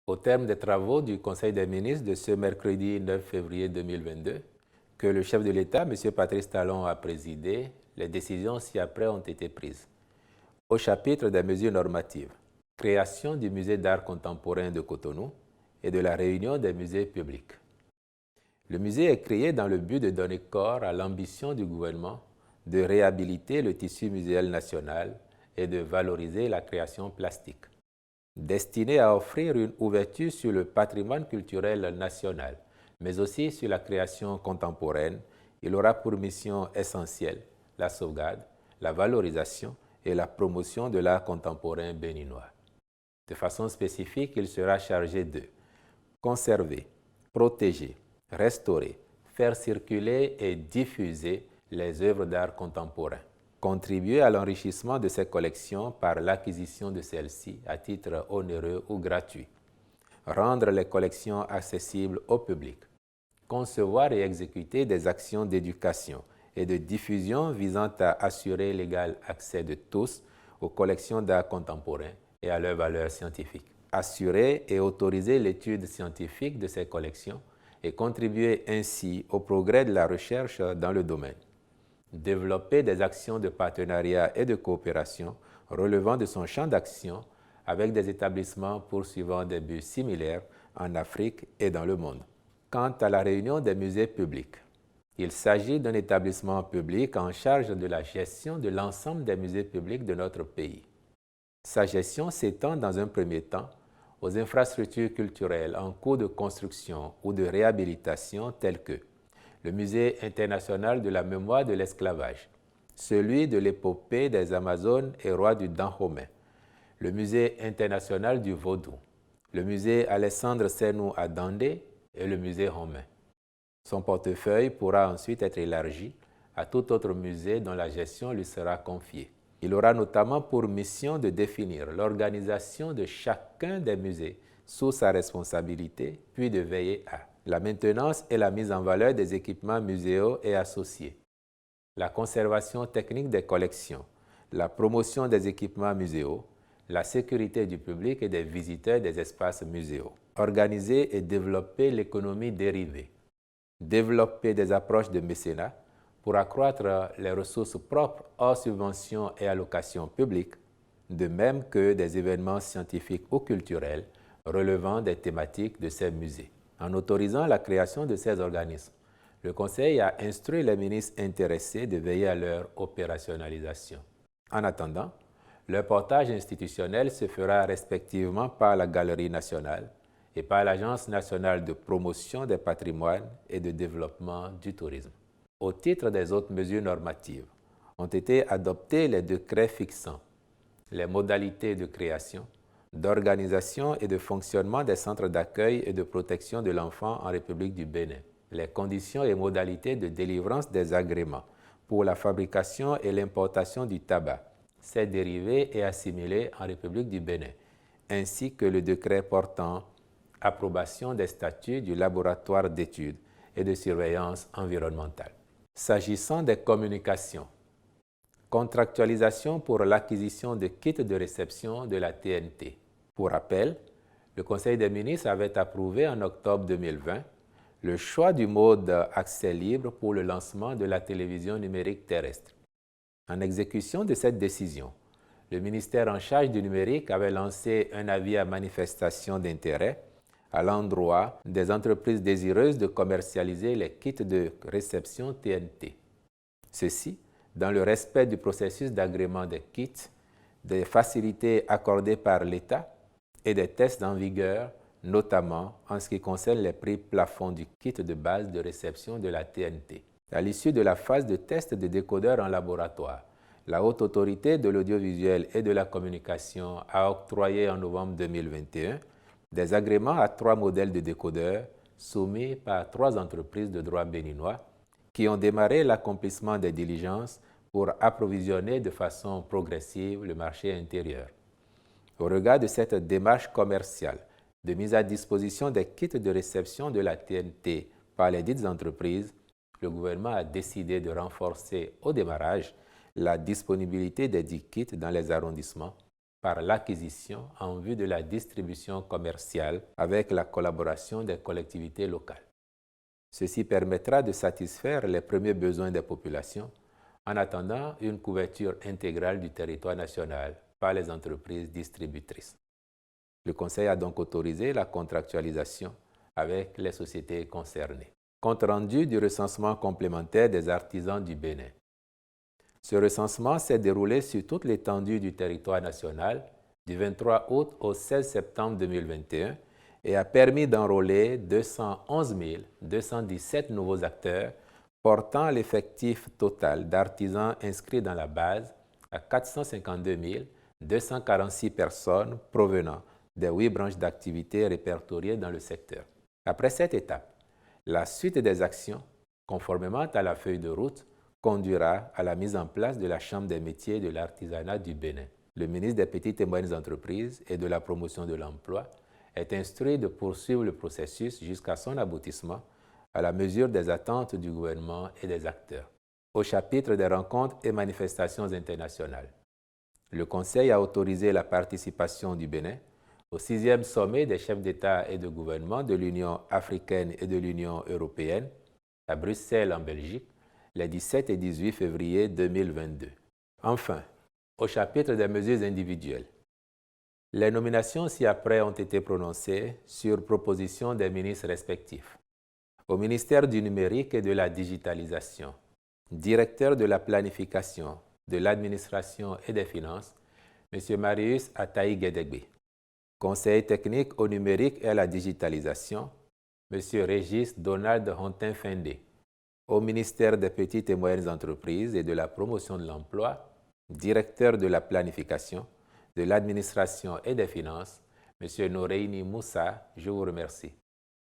Au terme des travaux du Conseil des ministres de ce mercredi 9 février 2022, que le chef de l'État, M. Patrice Talon, a présidé, les décisions ci-après ont été prises. Au chapitre des mesures normatives, création du musée d'art contemporain de Cotonou et de la réunion des musées publics. Le musée est créé dans le but de donner corps à l'ambition du gouvernement de réhabiliter le tissu muséal national et de valoriser la création plastique. Destiné à offrir une ouverture sur le patrimoine culturel national, mais aussi sur la création contemporaine, il aura pour mission essentielle la sauvegarde, la valorisation et la promotion de l'art contemporain béninois. De façon spécifique, il sera chargé de conserver, protéger, restaurer, faire circuler et diffuser les œuvres d'art contemporain, contribuer à l'enrichissement de ces collections par l'acquisition de celles-ci à titre onéreux ou gratuit, rendre les collections accessibles au public, concevoir et exécuter des actions d'éducation et de diffusion visant à assurer l'égal accès de tous aux collections d'art contemporain et à leurs valeurs scientifiques, assurer et autoriser l'étude scientifique de ces collections et contribuer ainsi au progrès de la recherche dans le domaine, développer des actions de partenariat et de coopération relevant de son champ d'action avec des établissements poursuivant des buts similaires en Afrique et dans le monde. Quant à la réunion des musées publics, il s'agit d'un établissement public en charge de la gestion de l'ensemble des musées publics de notre pays. Sa gestion s'étend dans un premier temps aux infrastructures culturelles en cours de construction ou de réhabilitation telles que le Musée international de la mémoire de l'esclavage, celui de l'épopée des Amazones et rois du Dahomey, le Musée international du Vaudou, le Musée Alessandre Sénou à Dandé et le Musée romain. Son portefeuille pourra ensuite être élargi à tout autre musée dont la gestion lui sera confiée. Il aura notamment pour mission de définir l'organisation de chacun des musées sous sa responsabilité, puis de veiller à la maintenance et la mise en valeur des équipements muséaux et associés, la conservation technique des collections, la promotion des équipements muséaux, la sécurité du public et des visiteurs des espaces muséaux, organiser et développer l'économie dérivée, développer des approches de mécénat pour accroître les ressources propres hors subventions et allocations publiques, de même que des événements scientifiques ou culturels relevant des thématiques de ces musées. En autorisant la création de ces organismes, le Conseil a instruit les ministres intéressés de veiller à leur opérationnalisation. En attendant, leur portage institutionnel se fera respectivement par la Galerie nationale et par l'Agence nationale de promotion des patrimoines et de développement du tourisme. Au titre des autres mesures normatives, ont été adoptés les décrets fixant les modalités de création, d'organisation et de fonctionnement des centres d'accueil et de protection de l'enfant en République du Bénin, les conditions et modalités de délivrance des agréments pour la fabrication et l'importation du tabac, ses dérivés et assimilés en République du Bénin, ainsi que le décret portant approbation des statuts du laboratoire d'études et de surveillance environnementale. S'agissant des communications, contractualisation pour l'acquisition de kits de réception de la TNT. Pour rappel, le Conseil des ministres avait approuvé en octobre 2020 le choix du mode accès libre pour le lancement de la télévision numérique terrestre. En exécution de cette décision, le ministère en charge du numérique avait lancé un avis à manifestation d'intérêt à l'endroit des entreprises désireuses de commercialiser les kits de réception TNT. Ceci dans le respect du processus d'agrément des kits, des facilités accordées par l'État et des tests en vigueur, notamment en ce qui concerne les prix plafonds du kit de base de réception de la TNT. À l'issue de la phase de test de décodeurs en laboratoire, la Haute Autorité de l'audiovisuel et de la communication a octroyé en novembre 2021 des agréments à 3 modèles de décodeurs soumis par 3 entreprises de droit béninois qui ont démarré l'accomplissement des diligences pour approvisionner de façon progressive le marché intérieur. Au regard de cette démarche commerciale de mise à disposition des kits de réception de la TNT par les dites entreprises, le gouvernement a décidé de renforcer au démarrage la disponibilité des dits kits dans les arrondissements par l'acquisition en vue de la distribution commerciale avec la collaboration des collectivités locales. Ceci permettra de satisfaire les premiers besoins des populations en attendant une couverture intégrale du territoire national par les entreprises distributrices. Le Conseil a donc autorisé la contractualisation avec les sociétés concernées. Compte rendu du recensement complémentaire des artisans du Bénin. Ce recensement s'est déroulé sur toute l'étendue du territoire national du 23 août au 16 septembre 2021 et a permis d'enrôler 211 217 nouveaux acteurs, portant l'effectif total d'artisans inscrits dans la base à 452 246 personnes provenant des 8 branches d'activité répertoriées dans le secteur. Après cette étape, la suite des actions, conformément à la feuille de route, conduira à la mise en place de la Chambre des métiers et de l'artisanat du Bénin. Le ministre des Petites et Moyennes Entreprises et de la Promotion de l'Emploi est instruit de poursuivre le processus jusqu'à son aboutissement à la mesure des attentes du gouvernement et des acteurs. Au chapitre des rencontres et manifestations internationales, le Conseil a autorisé la participation du Bénin au 6e sommet des chefs d'État et de gouvernement de l'Union africaine et de l'Union européenne à Bruxelles en Belgique les 17 et 18 février 2022. Enfin, au chapitre des mesures individuelles, les nominations ci-après ont été prononcées sur proposition des ministres respectifs. Au ministère du Numérique et de la Digitalisation, directeur de la Planification, de l'Administration et des Finances, M. Marius Ataï Guédégbé. Conseiller technique au numérique et à la digitalisation, M. Régis Donald Hontin-Fendé. Au ministère des Petites et Moyennes Entreprises et de la Promotion de l'Emploi, directeur de la Planification, de l'Administration et des Finances, M. Noreini Moussa, je vous remercie.